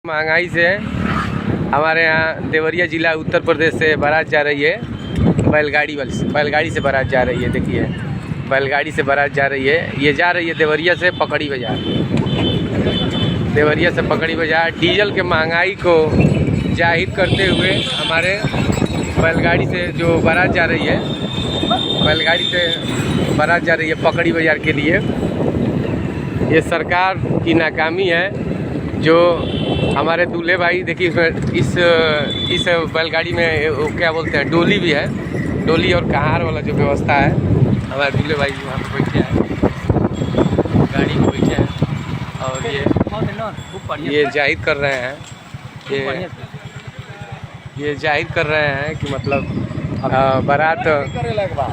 महंगाई से हमारे यहाँ देवरिया जिला उत्तर प्रदेश से बारात जा रही है। बैलगाड़ी से बारात जा रही है। देखिए बैलगाड़ी से बारात जा रही है। ये जा रही है देवरिया से पकड़ी बाजार। देवरिया से पकड़ी बाजार डीजल के महंगाई को जाहिर करते हुए हमारे बैलगाड़ी से जो बारात जा रही है, बैलगाड़ी से बारात जा रही है पकड़ी बाजार के लिए। ये सरकार की नाकामी है। जो हमारे दूल्हे भाई देखिए इस बैलगाड़ी में वो क्या बोलते हैं, डोली भी है। डोली और कहार वाला जो व्यवस्था है, हमारे दूल्हे भाई वहाँ पे बैठे हैं, गाड़ी में बैठे हैं और ये जाहिर कर रहे हैं, ये जाहिर कर रहे हैं कि मतलब बारात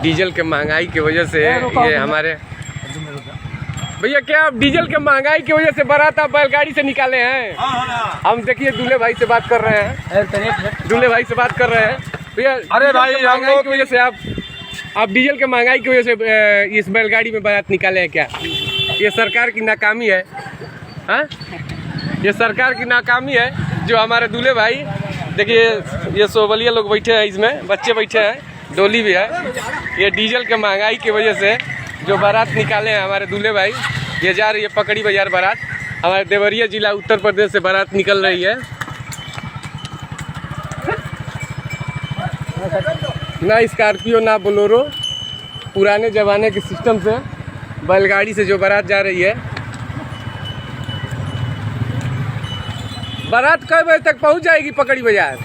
डीजल के महंगाई की वजह से ये हमारे भैया क्या आप डीजल के महंगाई की वजह से बारात आप बैलगाड़ी से निकाले हैं? हम देखिए दूल्हे भाई से बात कर रहे हैं, दूल्हे भाई से बात कर रहे हैं। भैया अरे भाई महंगाई की वजह से आप डीजल के महंगाई की वजह से इस बैलगाड़ी में बारात निकाले हैं क्या? ये सरकार की नाकामी है। हाँ, ये सरकार की नाकामी है। जो हमारे दूल्हे भाई देखिए ये सोबलिया लोग बैठे हैं, इसमें बच्चे बैठे हैं, डोली भी है। ये डीजल के महंगाई की वजह से जो बारात निकाले हैं हमारे दूल्हे भाई, ये जा रही है पकड़ी बाजार बारात। हमारे देवरिया जिला उत्तर प्रदेश से बारात निकल रही है। ना स्कॉर्पियो ना बोलेरो, पुराने ज़माने के सिस्टम से बैलगाड़ी से जो बारात जा रही है। बारात कई बजे तक पहुंच जाएगी पकड़ी बाजार?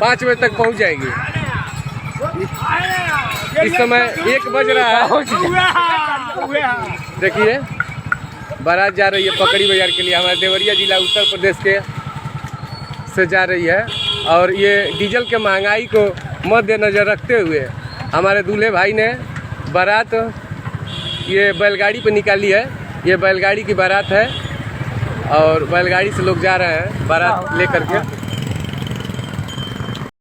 5 बजे तक पहुंच जाएगी। इस समय 1 बज रहा है। देखिए बारात जा रही है पकड़ी बाजार के लिए। हमारे देवरिया जिला उत्तर प्रदेश के से जा रही है और ये डीजल के महंगाई को मद्देनज़र रखते हुए हमारे दूल्हे भाई ने बारात ये बैलगाड़ी पे निकाली है। ये बैलगाड़ी की बारात है और बैलगाड़ी से लोग जा रहे हैं बारात लेकर के।